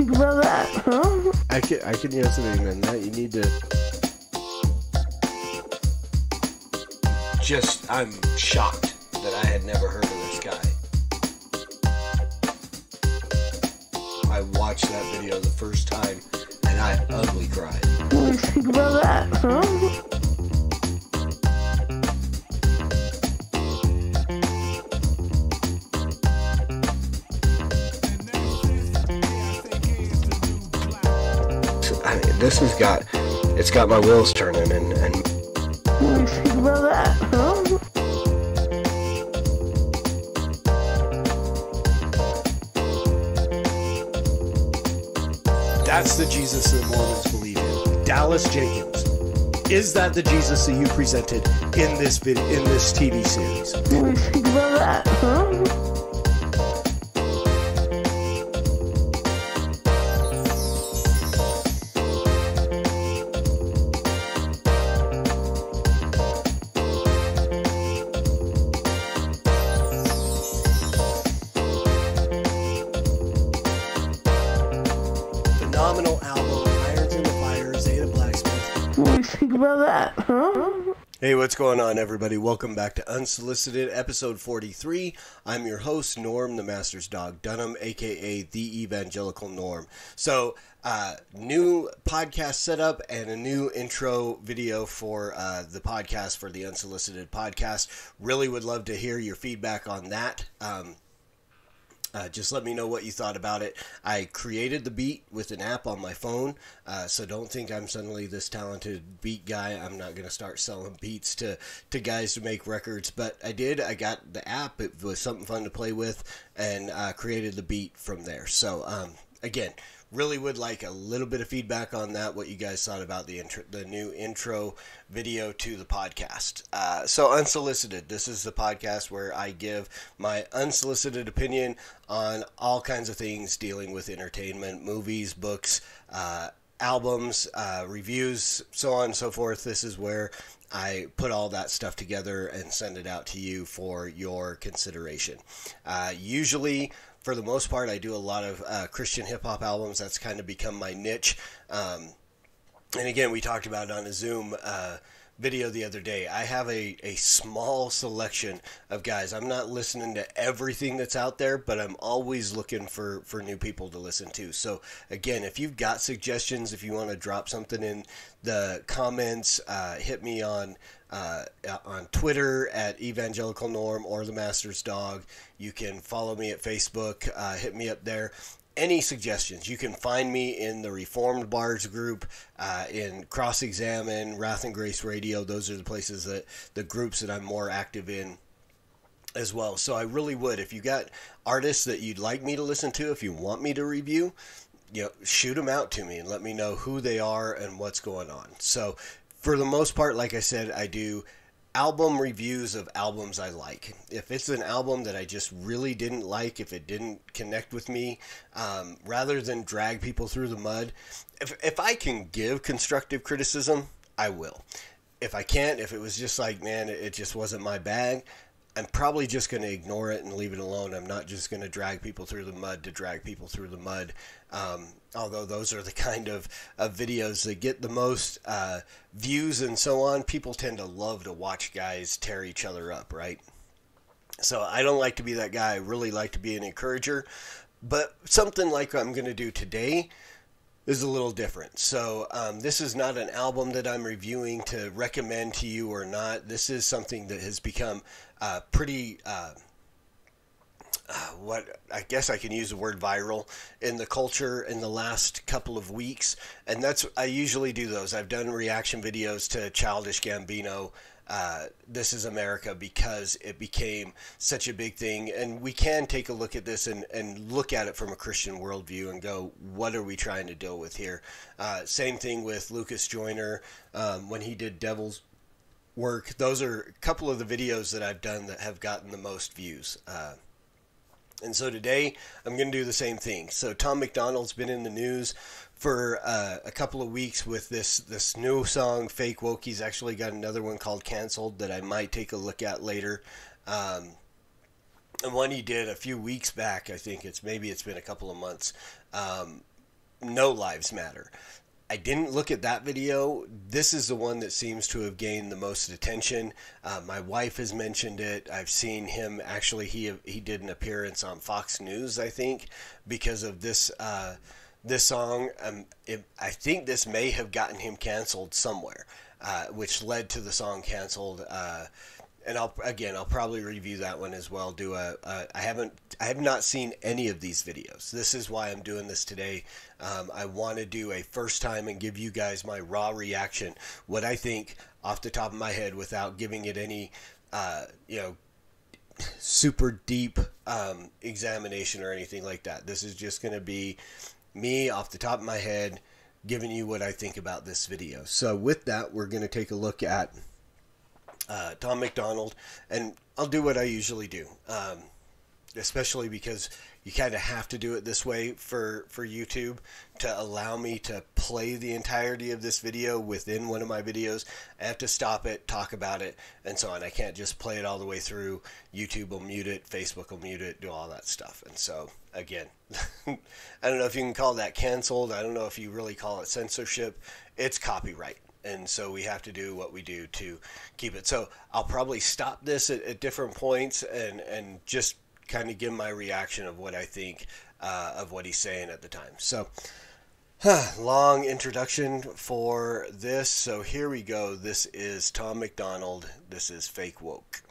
think about that, huh? I can yes and amen that. You need to. I'm shocked that I had never heard of this guy. I watched that video the first time and I ugly cried. Think about that, huh? It's got my wheels turning and Think about that, huh? That's the Jesus that Mormons believe in. Dallas Jenkins. Is that the Jesus that you presented in this TV series? Think about that, huh? Phenomenal album, Irons in the Fire, Zeta Blacksmith. Think about that, huh? Hey, what's going on, everybody? Welcome back to Unsolicited, episode 43. I'm your host, Norm, the Master's Dog Dunham, aka the Evangelical Norm. So, new podcast setup and a new intro video for the podcast, for the Unsolicited podcast. Really would love to hear your feedback on that. Just let me know what you thought about it. I created the beat with an app on my phone, so don't think I'm suddenly this talented beat guy. I'm not going to start selling beats to guys to make records, but I did. I got the app. It was something fun to play with, and created the beat from there. So, again, really would like a little bit of feedback on that, what you guys thought about the new intro video to the podcast. So Unsolicited, this is the podcast where I give my unsolicited opinion on all kinds of things dealing with entertainment, movies, books, albums, reviews, so on and so forth. This is where I put all that stuff together and send it out to you for your consideration. Usually, for the most part, I do a lot of Christian hip-hop albums. That's kind of become my niche. And again, we talked about it on a Zoom video the other day. I have a small selection of guys. I'm not listening to everything that's out there, but I'm always looking for new people to listen to. So again, if you've got suggestions, if you want to drop something in the comments, hit me on Twitter at Evangelical Norm or the Master's Dog. You can follow me at Facebook. Hit me up there. Any suggestions, you can find me in the Reformed Bars group, in Cross Examine, Wrath and Grace Radio. Those are the places the groups that I'm more active in as well. So I really would, if you got artists that you'd like me to listen to, if you want me to review, shoot them out to me and let me know who they are and what's going on. So for the most part, like I said, I do album reviews of albums I like. If it's an album that I just really didn't like, if it didn't connect with me, rather than drag people through the mud, if I can give constructive criticism, I will. If I can't, if it was just like, man, it just wasn't my bag, I'm probably just going to ignore it and leave it alone. I'm not just going to drag people through the mud to drag people through the mud. Although those are the kind of videos that get the most views and so on. People tend to love to watch guys tear each other up, right? So I don't like to be that guy. I really like to be an encourager. But something like I'm going to do today is a little different. So this is not an album that I'm reviewing to recommend to you or not. This is something that has become pretty... what I guess I can use the word viral in the culture in the last couple of weeks, and I usually do those. I've done reaction videos to Childish Gambino, This Is America, because it became such a big thing, and we can take a look at this and look at it from a Christian worldview and go, what are we trying to deal with here? Same thing with Lucas Joyner when he did Devil's Work. Those are a couple of the videos that I've done that have gotten the most views. And so today, I'm going to do the same thing. So Tom MacDonald's been in the news for a couple of weeks with this new song, Fake Woke. He's actually got another one called Canceled that I might take a look at later. And one he did a few weeks back, I think it's been a couple of months, No Lives Matter. I didn't look at that video. This is the one that seems to have gained the most attention. My wife has mentioned it. I've seen him actually. He did an appearance on Fox News, I think, because of this this song. I think this may have gotten him canceled somewhere, which led to the song canceled. And I'll probably review that one as well. I have not seen any of these videos. This is why I'm doing this today. I want to do a first time and give you guys my raw reaction, what I think off the top of my head, without giving it any, super deep examination or anything like that. This is just going to be me off the top of my head, giving you what I think about this video. So with that, we're going to take a look at Tom MacDonald, and I'll do what I usually do, especially because you kind of have to do it this way for YouTube to allow me to play the entirety of this video within one of my videos. I have to stop it, talk about it, and so on. I can't just play it all the way through. YouTube will mute it, Facebook will mute it, do all that stuff. And so, again, I don't know if you can call that canceled. I don't know if you really call it censorship. It's copyright. And so we have to do what we do to keep it. So I'll probably stop this at different points and just kind of give my reaction of what I think of what he's saying at the time. So long introduction for this. So here we go. This is Tom MacDonald. This is Fake Woke.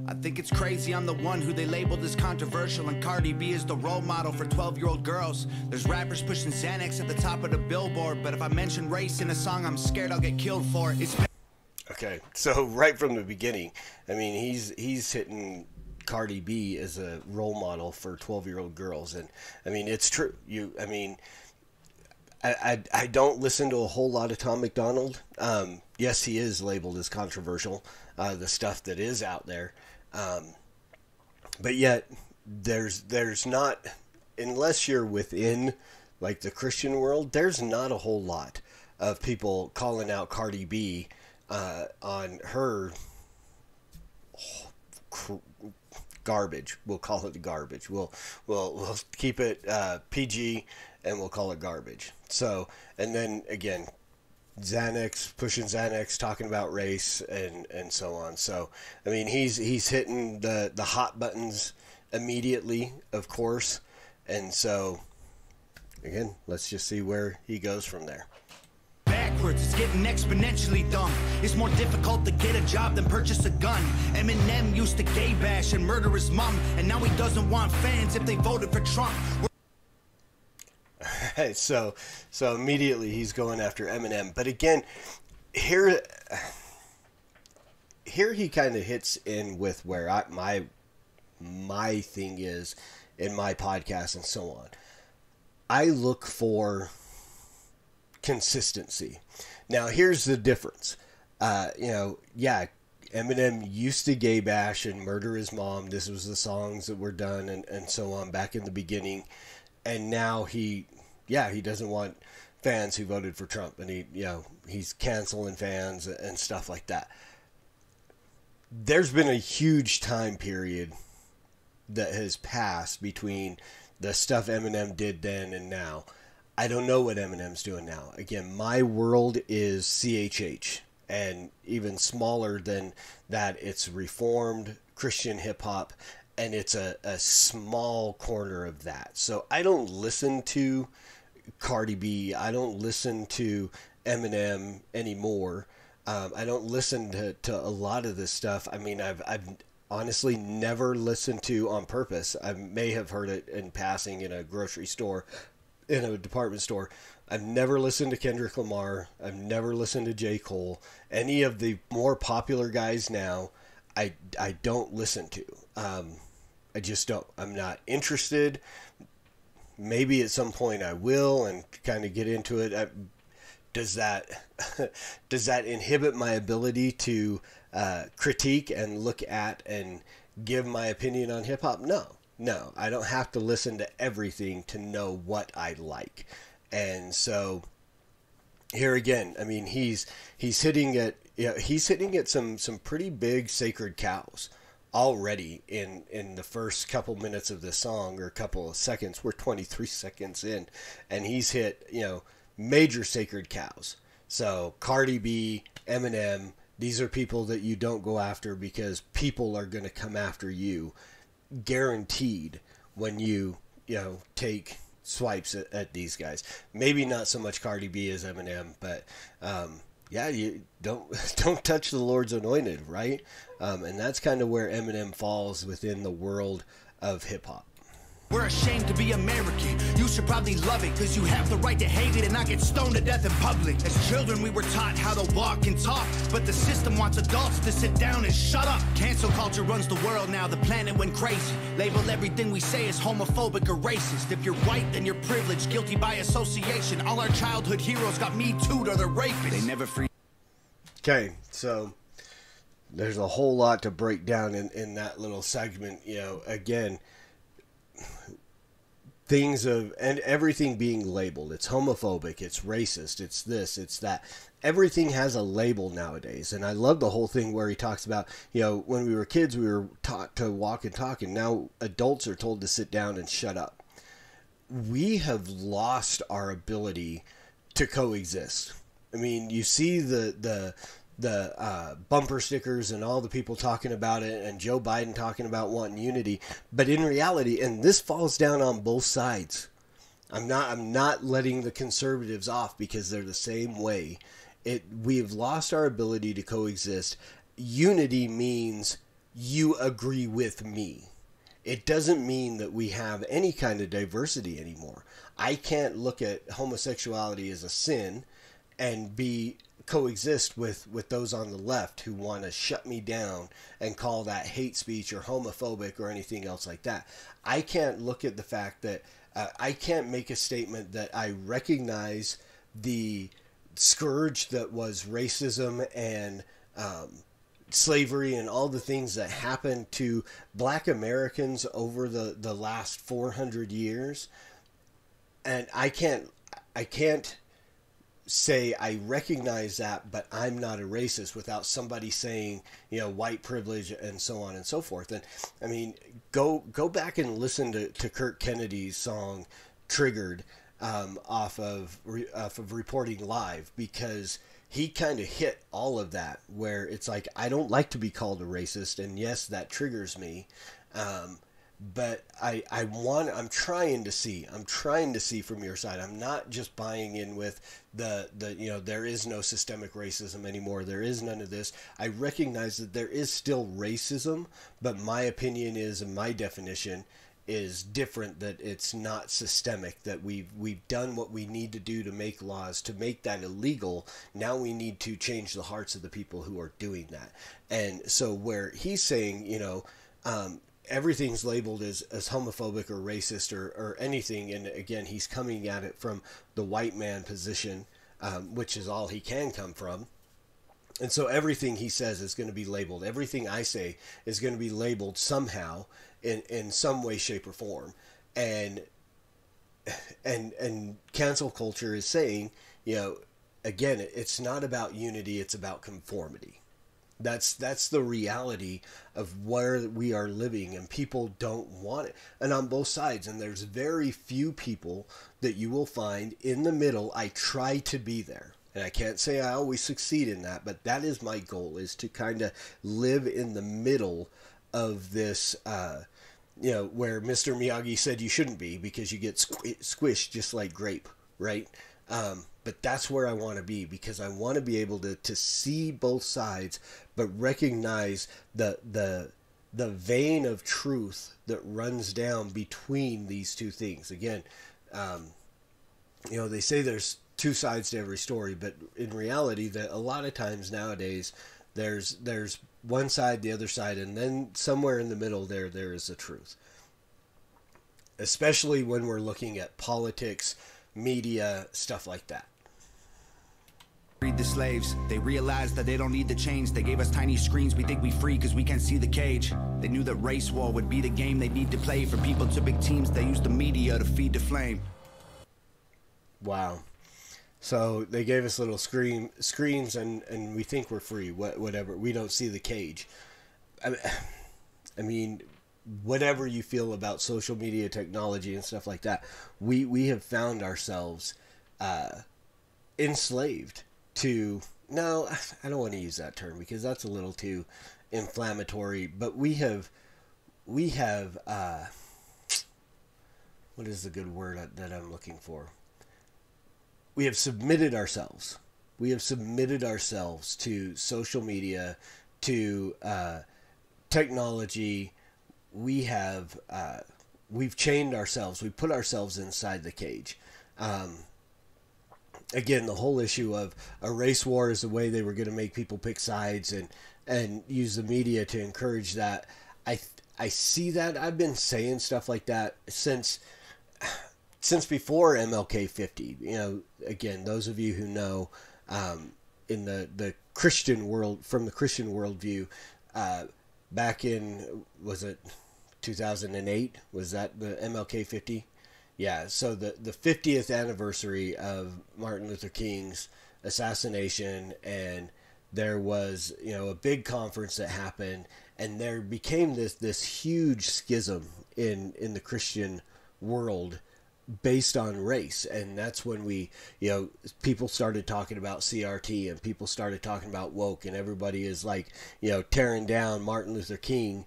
I think it's crazy I'm the one who they labeled as controversial, and Cardi B is the role model for 12-year-old girls. There's rappers pushing Xanax at the top of the billboard, but if I mention race in a song, I'm scared I'll get killed for it. Okay, so right from the beginning, I mean, he's hitting Cardi B as a role model for 12-year-old girls, and I mean, it's true. I don't listen to a whole lot of Tom MacDonald. Yes, he is labeled as controversial, the stuff that is out there. But yet there's not, unless you're within like the Christian world, there's not a whole lot of people calling out Cardi B, on her garbage. We'll call it garbage. We'll keep it, PG, and we'll call it garbage. So, and then again, Xanax, pushing Xanax, talking about race and so on. So, I mean, he's hitting the hot buttons immediately, of course. And so, again, let's just see where he goes from there. Backwards, it's getting exponentially dumb. It's more difficult to get a job than purchase a gun. Eminem used to gay bash and murder his mom, and now he doesn't want fans if they voted for Trump. So immediately he's going after Eminem. But again, here he kind of hits in with where my thing is in my podcast and so on. I look for consistency. Now, here's the difference. Eminem used to gay bash and murder his mom. This was the songs that were done and so on back in the beginning. And now he doesn't want fans who voted for Trump, and he's canceling fans and stuff like that. There's been a huge time period that has passed between the stuff Eminem did then and now. I don't know what Eminem's doing now. Again, my world is CHH, and even smaller than that, it's reformed Christian hip hop, and it's a small corner of that. So I don't listen to Cardi B. I don't listen to Eminem anymore. I don't listen to a lot of this stuff. I mean, I've honestly never listened to on purpose. I may have heard it in passing in a grocery store, in a department store. I've never listened to Kendrick Lamar. I've never listened to J. Cole. Any of the more popular guys now, I don't listen to. I just don't. I'm not interested. Maybe at some point I will and kind of get into it. Does that inhibit my ability to critique and look at and give my opinion on hip hop? No, I don't have to listen to everything to know what I like. And so here again, I mean, he's hitting at some pretty big sacred cows already in the first couple minutes of this song, or a couple of seconds. We're 23 seconds in, and he's hit, major sacred cows. So Cardi B, Eminem, these are people that you don't go after because people are going to come after you, guaranteed, when you take swipes at these guys. Maybe not so much Cardi B as Eminem, but you don't touch the Lord's anointed, right? And that's kind of where Eminem falls within the world of hip hop. We're ashamed to be American. You should probably love it, cause you have the right to hate it and not get stoned to death in public. As children, we were taught how to walk and talk, but the system wants adults to sit down and shut up. Cancel culture runs the world now, the planet went crazy. Label everything we say as homophobic or racist. If you're white, then you're privileged, guilty by association. All our childhood heroes got Me Too'd or they're rapists. They never free. Okay, so there's a whole lot to break down in that little segment. Again, and everything being labeled. It's homophobic, it's racist, it's this, it's that. Everything has a label nowadays. And I love the whole thing where he talks about, when we were kids, we were taught to walk and talk, and now adults are told to sit down and shut up. We have lost our ability to coexist. I mean, you see the bumper stickers and all the people talking about it, and Joe Biden talking about wanting unity, but in reality, and this falls down on both sides. I'm not letting the conservatives off, because they're the same way. We've lost our ability to coexist. Unity means you agree with me. It doesn't mean that we have any kind of diversity anymore. I can't look at homosexuality as a sin and coexist with those on the left who want to shut me down and call that hate speech or homophobic or anything else like that. I can't look at the fact that I can't make a statement that I recognize the scourge that was racism and slavery and all the things that happened to Black Americans over the last 400 years. And I can't say I recognize that, but I'm not a racist, without somebody saying, white privilege and so on and so forth. And I mean, go back and listen to Kirk Kennedy's song "Triggered" off of Reporting Live, because he kind of hit all of that, where it's like, I don't like to be called a racist, and yes, that triggers me. But I'm trying to see from your side. I'm not just buying in with the there is no systemic racism anymore. There is none of this. I recognize that there is still racism, but my opinion is, and my definition is different, that it's not systemic, that we've done what we need to do to make laws to make that illegal. Now we need to change the hearts of the people who are doing that. And so where he's saying, everything's labeled as homophobic or racist or anything, and again, he's coming at it from the white man position, which is all he can come from. And so everything he says is going to be labeled. Everything I say is going to be labeled somehow in some way, shape, or form. And cancel culture is saying, again, it's not about unity, it's about conformity. That's the reality of where we are living, and people don't want it. And on both sides, and there's very few people that you will find in the middle. I try to be there, and I can't say I always succeed in that, but that is my goal, is to kind of live in the middle of this, where Mr. Miyagi said you shouldn't be, because you get squished just like grape, right? But that's where I want to be, because I want to be able to see both sides, but recognize the vein of truth that runs down between these two things. Again, they say there's two sides to every story, but in reality, that a lot of times nowadays, there's one side, the other side, and then somewhere in the middle there is the truth. Especially when we're looking at politics, media, stuff like that. Freed the slaves. They realized that they don't need to change. They gave us tiny screens. We think we free because we can't see the cage. They knew that race war would be the game they'd need to play. For people to big teams, they used the media to feed the flame. Wow. So they gave us little screens and we think we're free. Whatever. We don't see the cage. I mean, whatever you feel about social media technology and stuff like that, we have found ourselves enslaved to, no, I don't want to use that term because that's a little too inflammatory, but we have what is the good word that I'm looking for? We have submitted ourselves. We have submitted ourselves to social media, to technology. We've chained ourselves. We put ourselves inside the cage. Again, the whole issue of a race war is the way they were going to make people pick sides and use the media to encourage that. I see that. I've been saying stuff like that since before MLK 50. You know, again, those of you who know, in the Christian world, from the Christian worldview, back in, was it 2008? Was that the MLK 50? Yeah, so the 50th anniversary of Martin Luther King's assassination, and there was, you know, a big conference that happened, and there became this huge schism in the Christian world based on race. And that's when people started talking about CRT, and people started talking about woke, and everybody is like, tearing down Martin Luther King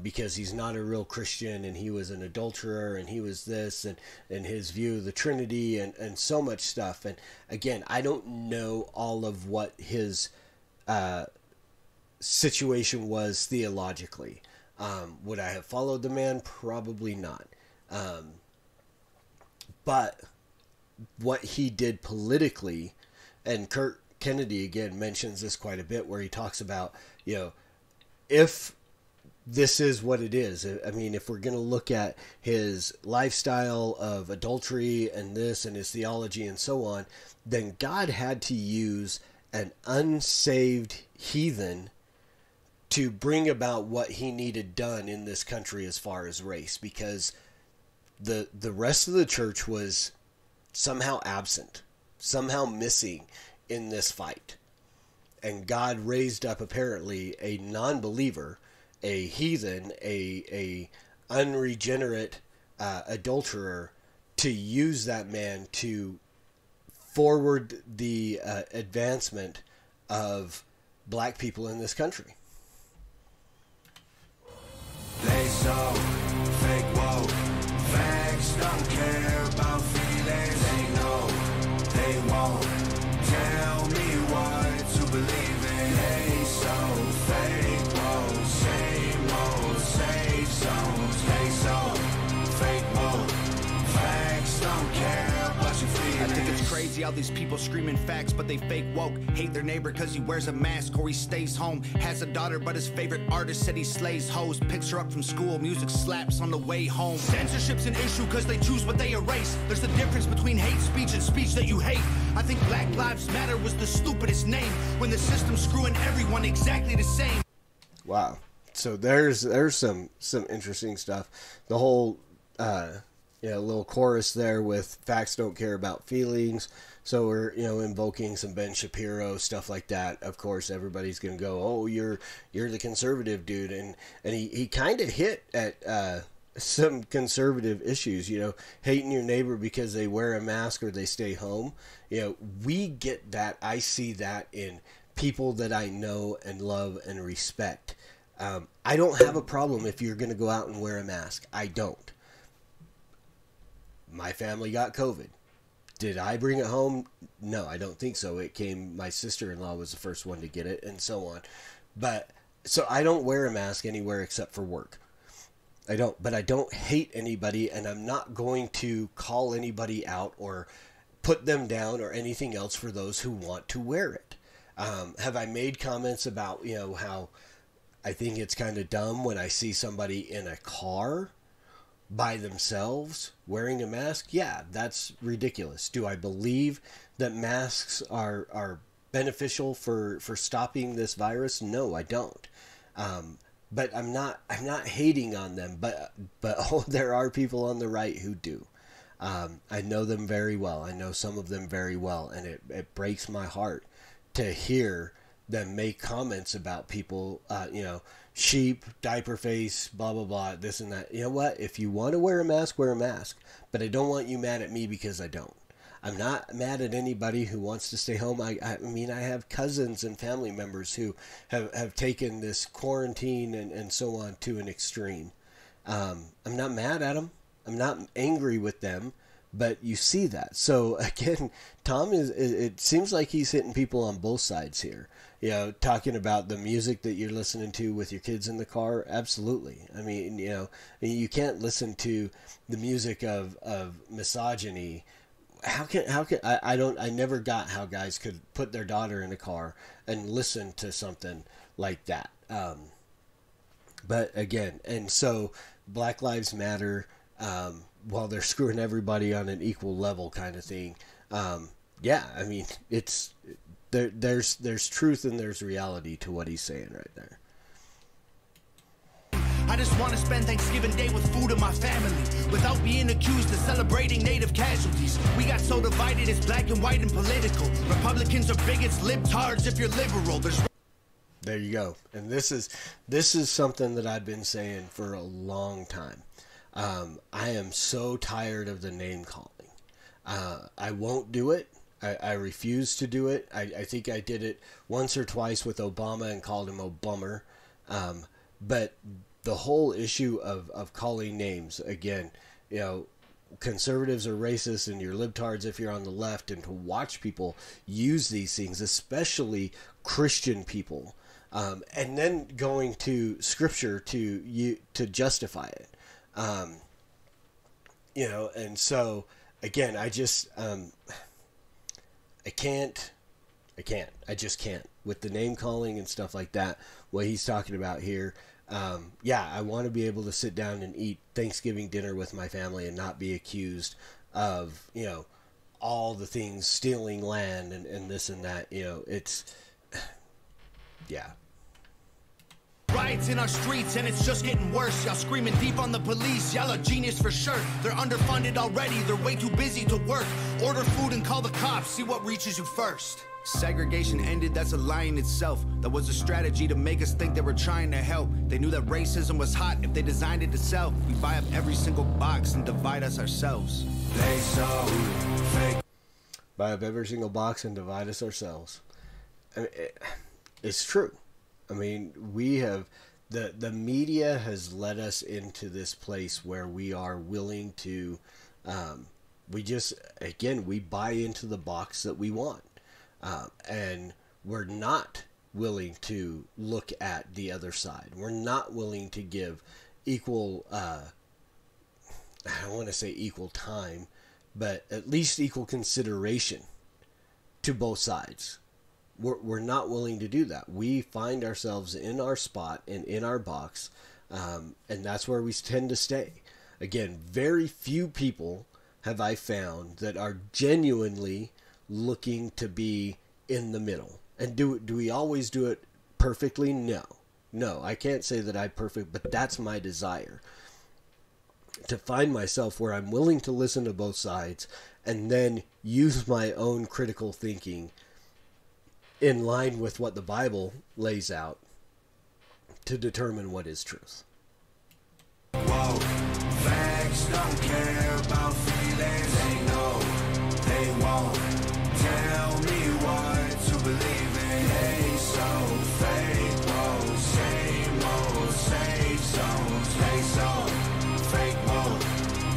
because he's not a real Christian, and he was an adulterer, and he was this, and his view of the Trinity, and so much stuff. And again, I don't know all of what his situation was theologically. Would I have followed the man? Probably not. But what he did politically, and Kurt Kennedy again mentions this quite a bit, where he talks about, if this is what it is, I mean, if we're going to look at his lifestyle of adultery and this and his theology and so on, then God had to use an unsaved heathen to bring about what he needed done in this country as far as race, because the rest of the church was somehow absent, somehow missing in this fight. And God raised up apparently a non-believer, a heathen, a unregenerate adulterer, to use that man to forward the advancement of black people in this country. They so fake woke. Facts don't care about feelings. They know they won't tell me what to believe in. They so fake woke. Same old safe zones. They so fake woke. Facts don't care about your feelings. I think it's crazy how these people screaming facts, but they fake woke. Hate their neighbor cause he wears a mask or he stays home. Has a daughter but his favorite artist said he slays hoes. Picks her up from school, music slaps on the way home. Censorship's an issue cause they choose what they erase. There's a difference between hate speech and speech that you hate. I think Black Lives Matter was the stupidest name when the system's screwing everyone exactly the same. Wow. So there's some interesting stuff. The whole little chorus there with facts don't care about feelings. So we're, invoking some Ben Shapiro, stuff like that. Of course, everybody's going to go, oh, you're the conservative dude. And he kind of hit at some conservative issues, hating your neighbor because they wear a mask or they stay home. We get that. I see that in people that I know and love and respect. I don't have a problem if you're going to go out and wear a mask. I don't. My family got COVID. Did I bring it home? No, I don't think so. My sister-in-law was the first one to get it, and so on. But, so I don't wear a mask anywhere except for work. I don't, but I don't hate anybody, and I'm not going to call anybody out or put them down or anything else for those who want to wear it. Have I made comments about, how I think it's kind of dumb when I see somebody in a car by themselves wearing a mask? Yeah, that's ridiculous. Do I believe that masks are beneficial for stopping this virus? No, I don't. But I'm not hating on them, but there are people on the right who do. I know them very well. I know some of them very well, and it breaks my heart to hear them make comments about people, sheep, diaper face, blah, blah, blah, this and that. You know what? If you want to wear a mask, wear a mask. But I don't want you mad at me because I don't. I'm not mad at anybody who wants to stay home. I mean, I have cousins and family members who have taken this quarantine and so on to an extreme. I'm not mad at them. I'm not angry with them. But you see that. So, again, Tom it seems like he's hitting people on both sides here. You know, talking about the music that you're listening to with your kids in the car. Absolutely. I mean, you know, you can't listen to the music of misogyny. I never got how guys could put their daughter in a car and listen to something like that. But again, and so Black Lives Matter, while they're screwing everybody on an equal level kind of thing. Yeah, I mean, it's there's truth and there's reality to what he's saying right there. I just want to spend Thanksgiving Day with food and my family, without being accused of celebrating native casualties. We got so divided, it's black and white and political. Republicans are bigots, libtards if you're liberal. There you go. And this is something that I've been saying for a long time. I am so tired of the name calling. I won't do it. I refuse to do it. I think I did it once or twice with Obama and called him a bummer. But the whole issue of calling names, again, you know, conservatives are racist and you're libtards if you're on the left, and to watch people use these things, especially Christian people, and then going to scripture to justify it. You know, and so again, I just, I just can't with the name calling and stuff like that. What he's talking about here. Yeah, I want to be able to sit down and eat Thanksgiving dinner with my family and not be accused of, you know, all the things, stealing land and this and that. You know, it's, yeah. Riots in our streets and it's just getting worse. Y'all screaming deep on the police. Y'all are genius for sure. They're underfunded already. They're way too busy to work. Order food and call the cops. See what reaches you first. Segregation ended, that's a lie in itself. That was a strategy to make us think they were trying to help. They knew that racism was hot if they designed it to sell. We buy up every single box and divide us ourselves. They so fake. Buy up every single box and divide us ourselves. I mean, it's true. I mean, we have, the media has led us into this place where we are willing to, we buy into the box that we want. And we're not willing to look at the other side. We're not willing to give equal, I don't want to say equal time, but at least equal consideration to both sides. We're not willing to do that. We find ourselves in our spot and in our box, and that's where we tend to stay. Again, very few people have I found that are genuinely looking to be in the middle. And do we always do it perfectly? No, I can't say that I'm perfect, but that's my desire, to find myself where I'm willing to listen to both sides and then use my own critical thinking in line with what the Bible lays out to determine what is truth. Whoa, facts don't care about feelings. They know they won't tell me what to believe in. They so fake, whoa, same old safe zones. They so fake, whoa,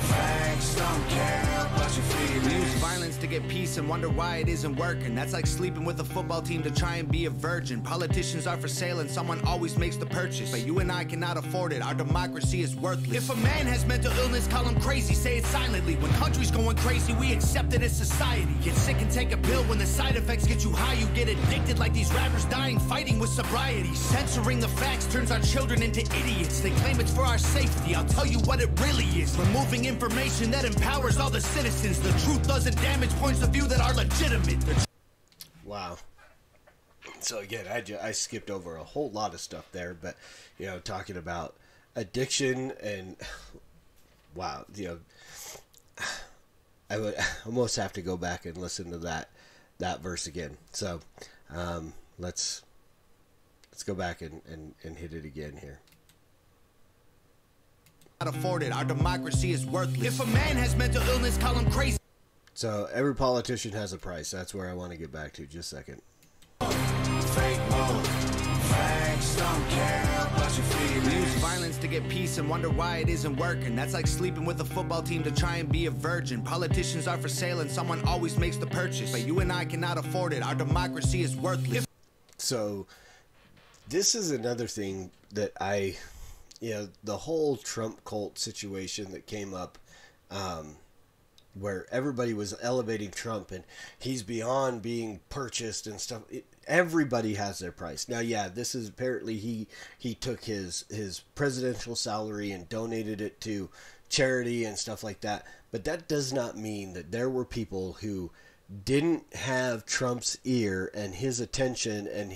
facts don't care about your feelings. We use violence to get peace and wonder why it isn't working. That's like sleeping with a football team to try and be a virgin. Politicians are for sale and someone always makes the purchase, but you and I cannot afford it. Our democracy is worthless. If a man has mental illness, call him crazy, say it silently. When country's going crazy, we accept it as society. Get sick and take a pill. When the side effects get you high, you get addicted like these rappers dying fighting with sobriety. Censoring the facts turns our children into idiots. They claim it's for our safety. I'll tell you what it really is. Removing information that empowers all the citizens. The truth doesn't damage points of view that are legitimate. Wow. So again, I skipped over a whole lot of stuff there, but, you know, talking about addiction and, wow, you know, I would almost have to go back and listen to that verse again. So let's Let's go back and hit it again here. Not afford it. Our democracy is worthless. If a man has mental illness, call him crazy. So every politician has a price. That's where I want to get back to. Just a second. Fake woke, facts don't care about your feelings. We use violence to get peace and wonder why it isn't working. That's like sleeping with a football team to try and be a virgin. Politicians are for sale and someone always makes the purchase. But you and I cannot afford it. Our democracy is worthless. So this is another thing that the whole Trump cult situation that came up, where everybody was elevating Trump and he's beyond being purchased and stuff. Everybody has their price. Now, yeah, this is apparently he took his presidential salary and donated it to charity and stuff like that. But that does not mean that there were people who didn't have Trump's ear and his attention and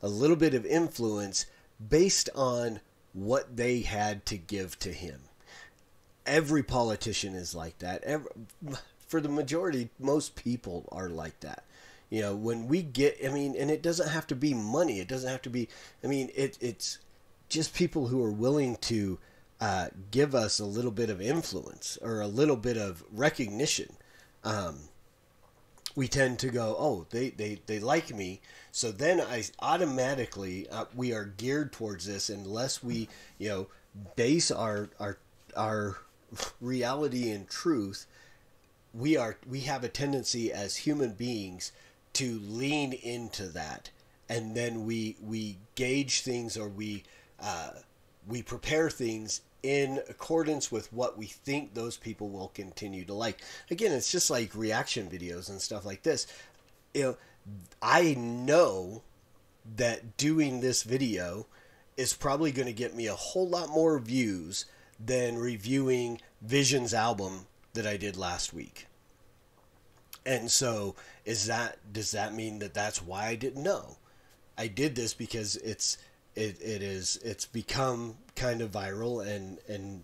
a little bit of influence based on what they had to give to him. Every politician is like that. For the majority, most people are like that. When we get, and it doesn't have to be money. It doesn't have to be, it's just people who are willing to give us a little bit of influence or a little bit of recognition. We tend to go, oh, they like me. So then I automatically, we are geared towards this unless we, base our reality and truth. We have a tendency as human beings to lean into that. And then we gauge things, or we prepare things in accordance with what we think those people will continue to like. Again, it's just like reaction videos and stuff like this. I know that doing this video is probably going to get me a whole lot more views than reviewing Vision's album that I did last week. And so does that mean that that's why I didn't know? I did this because it's become kind of viral, and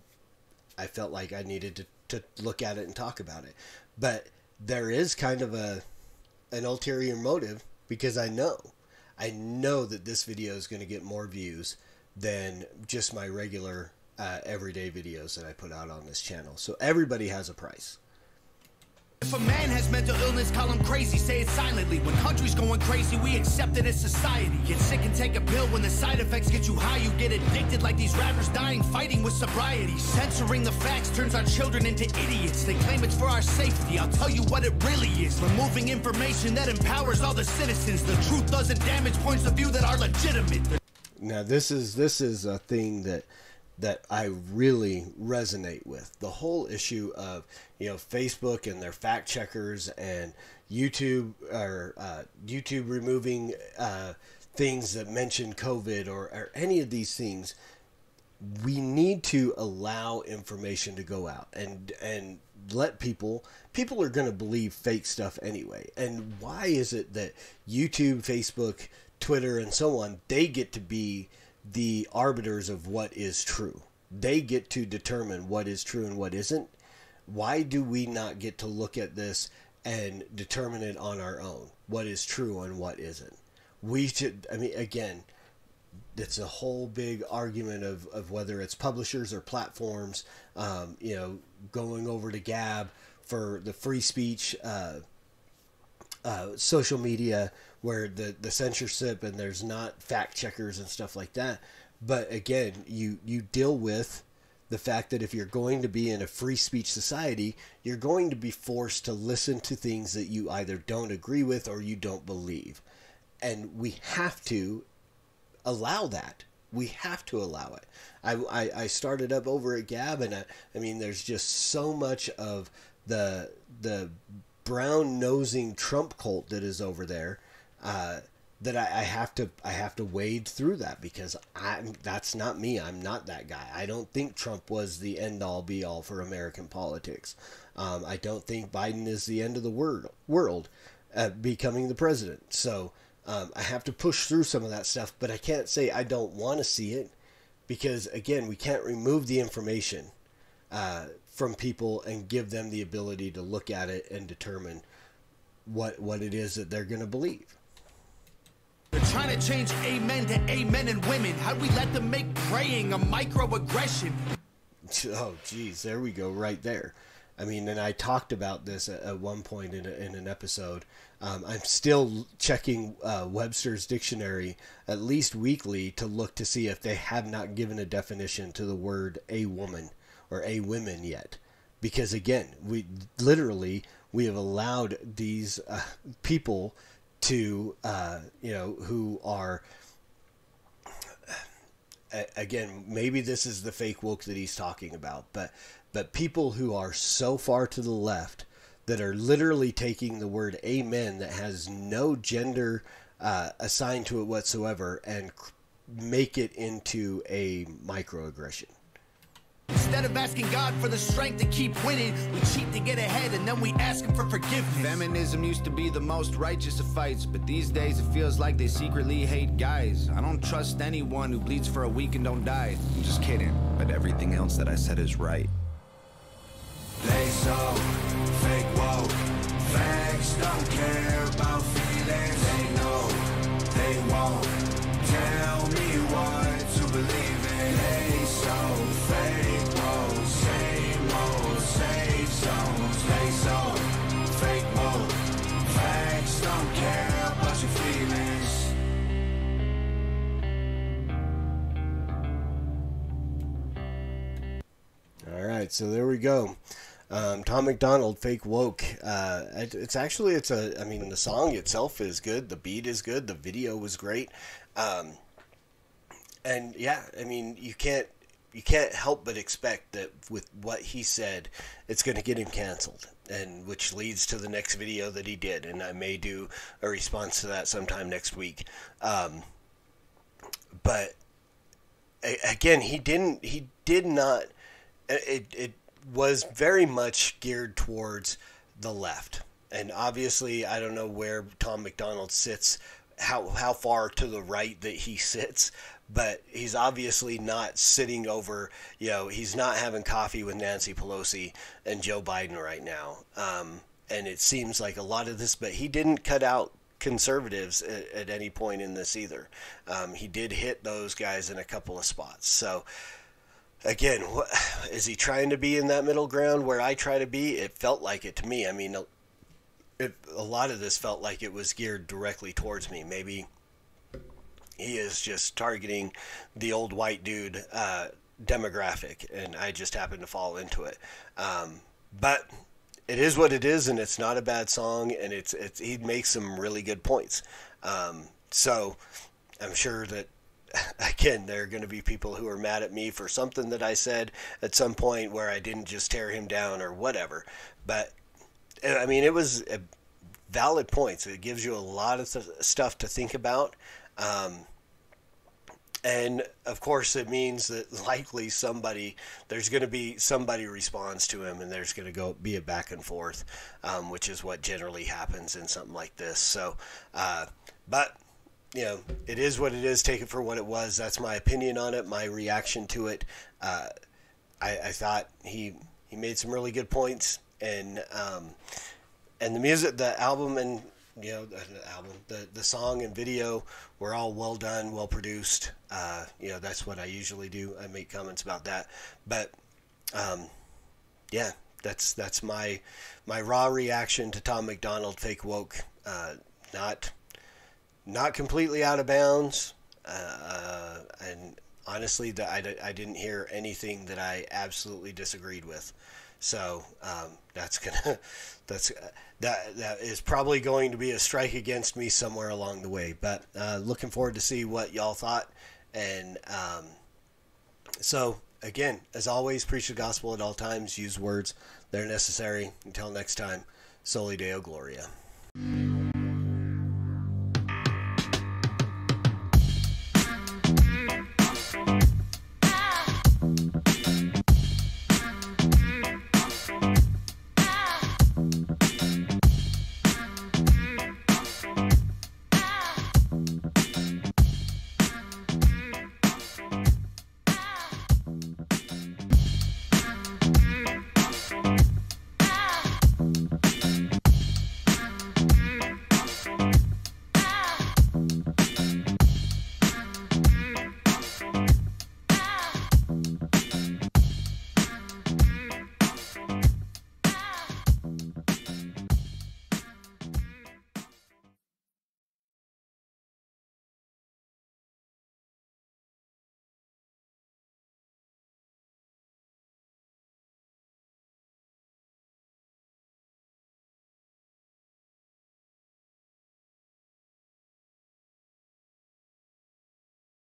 I felt like I needed to look at it and talk about it. But there is kind of an ulterior motive, because I know that this video is going to get more views than just my regular everyday videos that I put out on this channel. So everybody has a price. If a man has mental illness, call him crazy, say it silently. When country's going crazy, we accept it as society. Get sick and take a pill. When the side effects get you high, you get addicted like these rappers dying fighting with sobriety. Censoring the facts turns our children into idiots. They claim it's for our safety. I'll tell you what it really is. Removing information that empowers all the citizens. The truth doesn't damage points of view that are legitimate. Now, this is a thing that I really resonate with. The whole issue of, Facebook and their fact checkers, and YouTube removing things that mention COVID or any of these things. We need to allow information to go out and let people are going to believe fake stuff anyway. And why is it that YouTube, Facebook, Twitter, and so on, they get to be the arbiters of what is true? They get to determine what is true and what isn't. Why do we not get to look at this and determine it on our own? What is true and what isn't? We should, again, it's a whole big argument of whether it's publishers or platforms, going over to Gab for the free speech, social media, where the censorship and there's not fact checkers and stuff like that. But again, you deal with the fact that if you're going to be in a free speech society, you're going to be forced to listen to things that you either don't agree with or you don't believe. And we have to allow that. We have to allow it. I started up over at Gab, and there's just so much of the brown-nosing Trump cult that is over there, that I have to wade through that, because that's not me. I'm not that guy. I don't think Trump was the end-all be-all for American politics. I don't think Biden is the end of the world becoming the president. So I have to push through some of that stuff, but I can't say I don't want to see it, because again, we can't remove the information from people and give them the ability to look at it and determine what it is that they're going to believe. They're trying to change amen to amen and women. How'd we let them make praying a microaggression? Oh, geez, there we go, right there. I mean, and I talked about this at one point in an episode. I'm still checking Webster's dictionary at least weekly to look to see if they have not given a definition to the word a woman or a women yet. Because again, we have allowed these people to, who are, again, maybe this is the fake woke that he's talking about, but people who are so far to the left that are literally taking the word amen that has no gender assigned to it whatsoever and make it into a microaggression. Instead of asking God for the strength to keep winning, we cheat to get ahead and then we ask him for forgiveness. Feminism used to be the most righteous of fights, but these days it feels like they secretly hate guys. I don't trust anyone who bleeds for a week and don't die. I'm just kidding, but everything else that I said is right. They so fake woke. Facts don't care about feelings. They know they won't tell me what to believe in. They so fake woke. Same old safe zones. They so fake woke. Facts don't care about your feelings. All right, so there we go. Tom MacDonald, fake woke. The song itself is good. The beat is good. The video was great. And yeah, I mean, you can't help but expect that with what he said, it's going to get him canceled, and which leads to the next video that he did, and I may do a response to that sometime next week. But again, he did not. It was very much geared towards the left, and obviously I don't know where Tom MacDonald sits, how far to the right that he sits, but he's obviously not sitting over, he's not having coffee with Nancy Pelosi and Joe Biden right now, and it seems like a lot of this, but he didn't cut out conservatives at any point in this either. He did hit those guys in a couple of spots, so again, is he trying to be in that middle ground where I try to be? It felt like it to me. I mean, a lot of this felt like it was geared directly towards me. Maybe he is just targeting the old white dude demographic, and I just happen to fall into it. But it is what it is, and it's not a bad song, and he makes some really good points. So I'm sure that, again, there are going to be people who are mad at me for something that I said at some point where I didn't just tear him down or whatever. But, I mean, it was valid points. It gives you a lot of stuff to think about. And, of course, it means that likely there's going to be somebody responds to him, and there's going to be a back and forth, which is what generally happens in something like this. So, but it is what it is. Take it for what it was. That's my opinion on it, my reaction to it. I thought he made some really good points, and the music, the album, and the song and video were all well done, well produced. That's what I usually do. I make comments about that, but that's my raw reaction to Tom MacDonald, fake woke. Not completely out of bounds, and honestly, I didn't hear anything that I absolutely disagreed with. So that is probably going to be a strike against me somewhere along the way. But looking forward to see what y'all thought. And so again, as always, preach the gospel at all times. Use words; they're necessary. Until next time, Soli Deo Gloria.